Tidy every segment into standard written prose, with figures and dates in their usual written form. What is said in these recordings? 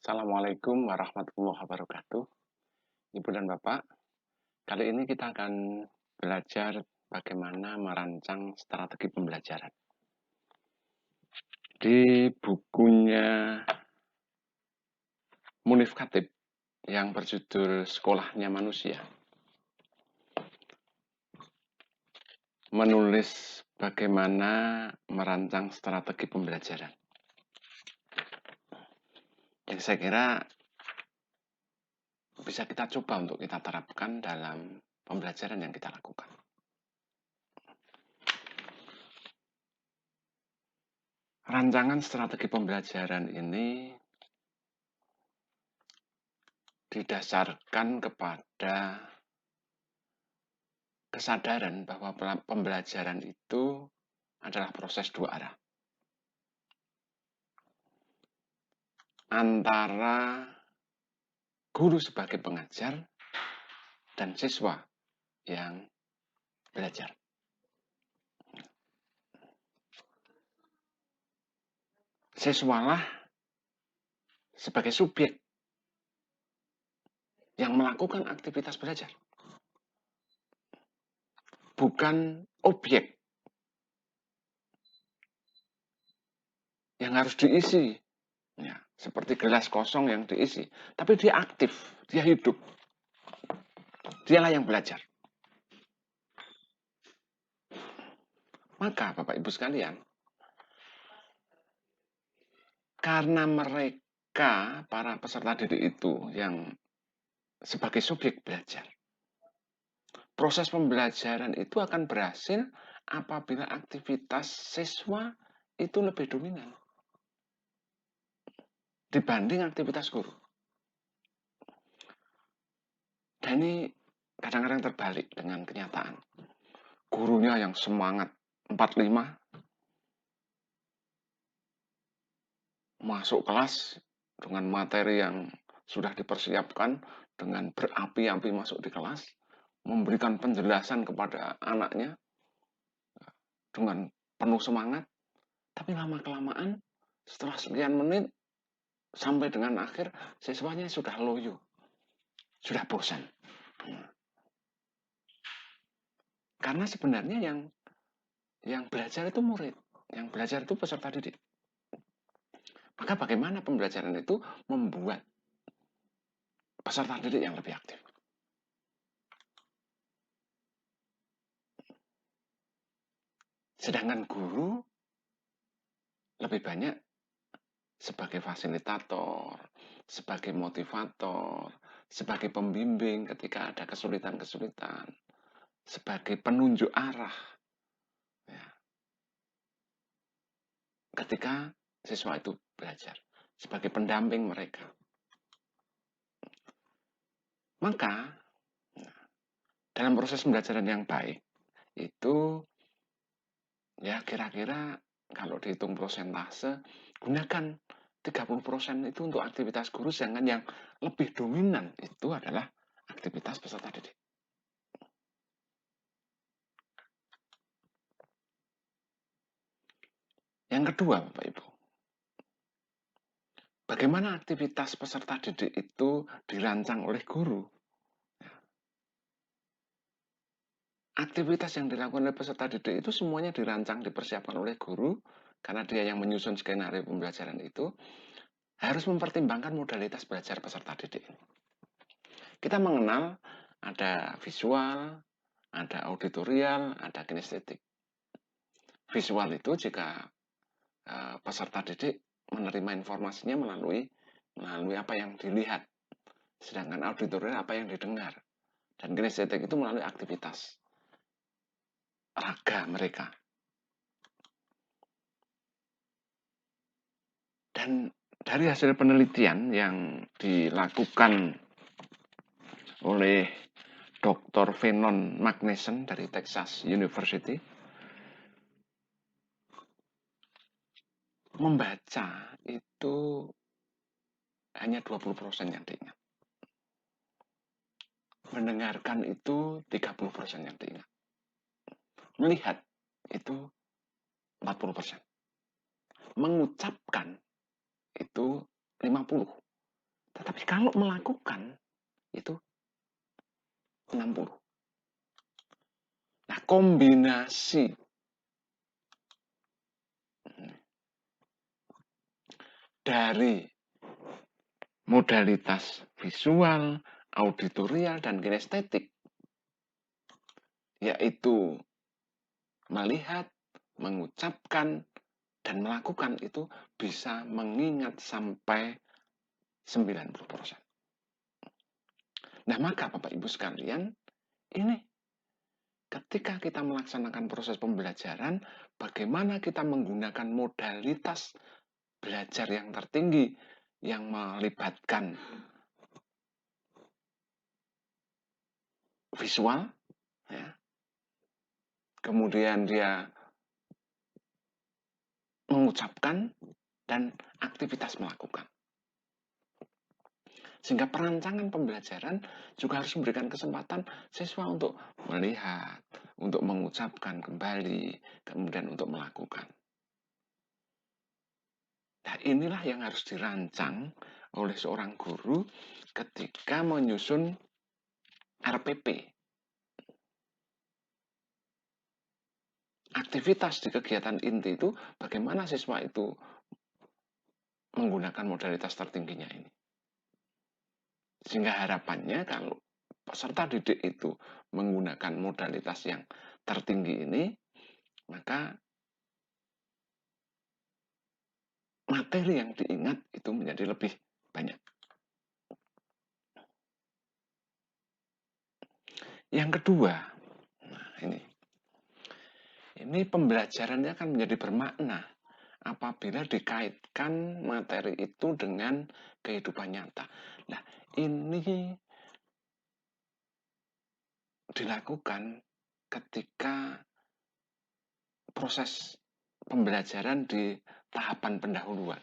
Assalamualaikum warahmatullahi wabarakatuh. Ibu dan Bapak, kali ini kita akan belajar bagaimana merancang strategi pembelajaran. Di bukunya Munif Khatib yang berjudul Sekolahnya Manusia, menulis bagaimana merancang strategi pembelajaran. Yang saya kira bisa kita coba untuk kita terapkan dalam pembelajaran yang kita lakukan. Rancangan strategi pembelajaran ini didasarkan kepada kesadaran bahwa pembelajaran itu adalah proses dua arah. Antara guru sebagai pengajar dan siswa yang belajar. Siswalah sebagai subjek yang melakukan aktivitas belajar. Bukan objek yang harus diisi. Ya, seperti gelas kosong yang diisi. Tapi dia aktif, dia hidup. Dialah yang belajar. Maka Bapak Ibu sekalian, karena mereka, para peserta didik itu yang sebagai subjek belajar, proses pembelajaran itu akan berhasil apabila aktivitas siswa itu lebih dominan dibanding aktivitas guru. Dan ini kadang-kadang terbalik dengan kenyataan. Gurunya yang semangat 45 masuk kelas dengan materi yang sudah dipersiapkan, dengan berapi-api masuk di kelas, memberikan penjelasan kepada anaknya dengan penuh semangat, tapi lama-kelamaan setelah sekian menit sampai dengan akhir, siswanya sudah loyo, sudah bosan. Karena sebenarnya yang belajar itu murid, yang belajar itu peserta didik. Maka bagaimana pembelajaran itu membuat peserta didik yang lebih aktif? Sedangkan guru lebih banyak sebagai fasilitator, sebagai motivator, sebagai pembimbing ketika ada kesulitan-kesulitan, sebagai penunjuk arah. Ya, ketika siswa itu belajar, sebagai pendamping mereka. Maka, dalam proses pembelajaran yang baik, itu ya kira-kira kalau dihitung prosentase, gunakan 30% itu untuk aktivitas guru, sedangkan yang lebih dominan itu adalah aktivitas peserta didik. Yang kedua, Bapak Ibu, bagaimana aktivitas peserta didik itu dirancang oleh guru? Aktivitas yang dilakukan oleh peserta didik itu semuanya dirancang, dipersiapkan oleh guru, karena dia yang menyusun skenario pembelajaran itu, harus mempertimbangkan modalitas belajar peserta didik. Kita mengenal ada visual, ada auditorial, ada kinestetik. Visual itu jika peserta didik menerima informasinya melalui apa yang dilihat. Sedangkan auditorial apa yang didengar. Dan kinestetik itu melalui aktivitas raga mereka. Dan dari hasil penelitian yang dilakukan oleh Dr. Vernon Magnuson dari Texas University, membaca itu hanya 20% yang diingat. Mendengarkan itu 30% yang diingat. Melihat itu 40%. Mengucapkan itu 50%. Tetapi kalau melakukan itu 60. Nah, kombinasi dari modalitas visual, auditorial, dan kinestetik, yaitu melihat, mengucapkan, dan melakukan, itu bisa mengingat sampai 90%. Nah, maka Bapak Ibu sekalian, ini ketika kita melaksanakan proses pembelajaran, bagaimana kita menggunakan modalitas belajar yang tertinggi yang melibatkan visual, ya. Kemudian dia mengucapkan dan aktivitas melakukan. Sehingga perancangan pembelajaran juga harus memberikan kesempatan siswa untuk melihat, untuk mengucapkan kembali, kemudian untuk melakukan. Nah, inilah yang harus dirancang oleh seorang guru ketika menyusun RPP. Aktivitas di kegiatan inti itu bagaimana siswa itu menggunakan modalitas tertingginya ini. Sehingga harapannya kalau peserta didik itu menggunakan modalitas yang tertinggi ini, maka materi yang diingat itu menjadi lebih banyak. Yang kedua, nah ini pembelajarannya akan menjadi bermakna apabila dikaitkan materi itu dengan kehidupan nyata. Nah, ini dilakukan ketika proses pembelajaran di tahapan pendahuluan.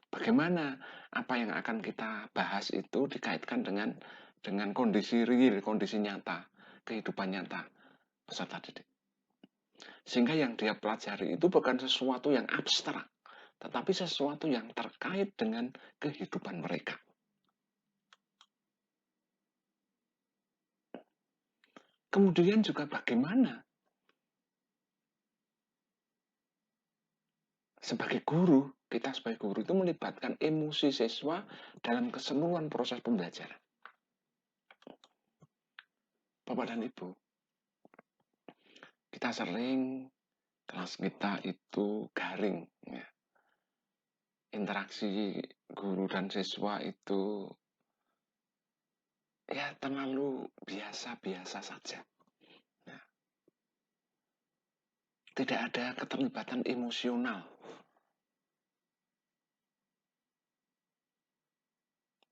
Bagaimana apa yang akan kita bahas itu dikaitkan dengan kondisi real, kondisi nyata, kehidupan nyata peserta didik. Sehingga yang dia pelajari itu bukan sesuatu yang abstrak, tetapi sesuatu yang terkait dengan kehidupan mereka. Kemudian juga bagaimana sebagai guru, kita sebagai guru itu melibatkan emosi siswa dalam keseluruhan proses pembelajaran. Bapak dan Ibu, kita sering kelas kita itu garing, ya. Interaksi guru dan siswa itu ya terlalu biasa-biasa saja. Ya. Tidak ada keterlibatan emosional.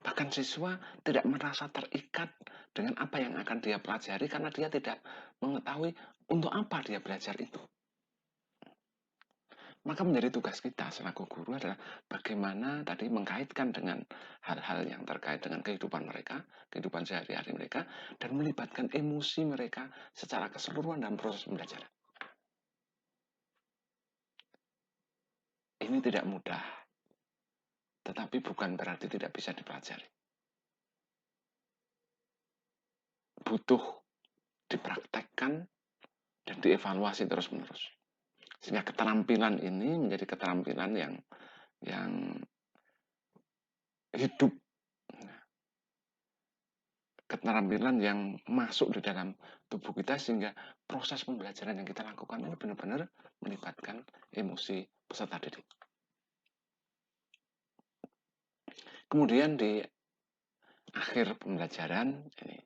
Bahkan siswa tidak merasa terikat dengan apa yang akan dia pelajari karena dia tidak mengetahui untuk apa dia belajar itu. Maka menjadi tugas kita selaku guru adalah bagaimana tadi mengkaitkan dengan hal-hal yang terkait dengan kehidupan mereka, kehidupan sehari-hari mereka, dan melibatkan emosi mereka secara keseluruhan dalam proses pembelajaran. Ini tidak mudah, tetapi bukan berarti tidak bisa dipelajari. Butuh dipraktekkan dan dievaluasi terus-menerus. Sehingga keterampilan ini menjadi keterampilan yang hidup, keterampilan yang masuk di dalam tubuh kita sehingga proses pembelajaran yang kita lakukan ini benar-benar melibatkan emosi peserta didik. Kemudian di akhir pembelajaran ini,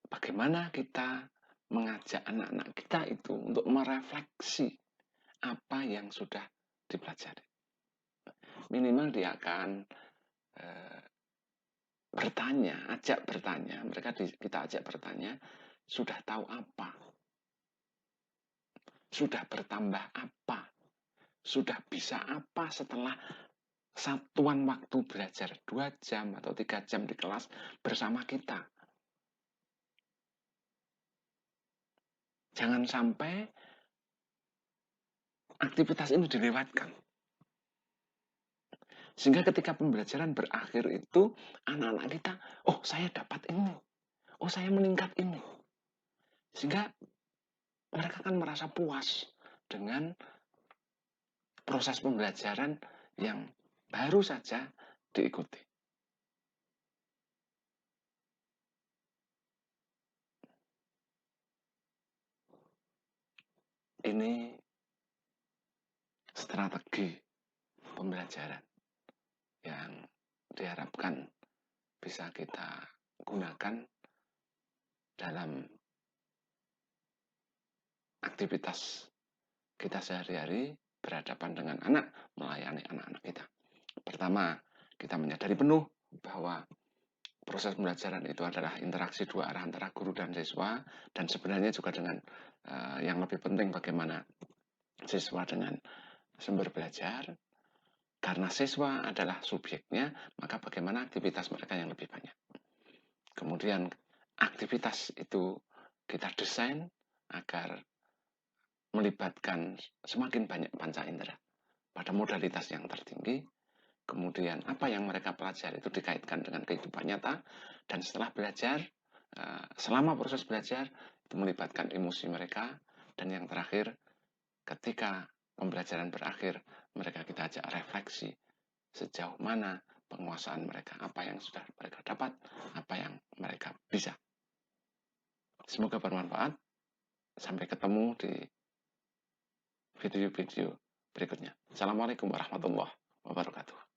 bagaimana kita mengajak anak-anak kita itu untuk merefleksi apa yang sudah dipelajari. Minimal dia akan bertanya, ajak bertanya, kita ajak bertanya, sudah tahu apa? Sudah bertambah apa? Sudah bisa apa setelah satuan waktu belajar 2 jam atau 3 jam di kelas bersama kita? Jangan sampai aktivitas ini dilewatkan. Sehingga ketika pembelajaran berakhir itu, anak-anak kita, "Oh, saya dapat ini. Oh, saya meningkat ini." Sehingga mereka akan merasa puas dengan proses pembelajaran yang baru saja diikuti. Ini strategi pembelajaran yang diharapkan bisa kita gunakan dalam aktivitas kita sehari-hari berhadapan dengan anak, melayani anak-anak kita. Pertama, kita menyadari penuh bahwa proses pembelajaran itu adalah interaksi dua arah antara guru dan siswa, dan sebenarnya juga dengan yang lebih penting bagaimana siswa dengan sumber belajar. Karena siswa adalah subjeknya, maka bagaimana aktivitas mereka yang lebih banyak. Kemudian aktivitas itu kita desain agar melibatkan semakin banyak panca indera pada modalitas yang tertinggi. Kemudian apa yang mereka pelajari itu dikaitkan dengan kehidupan nyata, dan setelah belajar, selama proses belajar itu melibatkan emosi mereka, dan yang terakhir ketika pembelajaran berakhir mereka kita ajak refleksi sejauh mana penguasaan mereka, apa yang sudah mereka dapat, apa yang mereka bisa. Semoga bermanfaat. Sampai ketemu di video-video berikutnya. Assalamualaikum warahmatullahi wabarakatuh.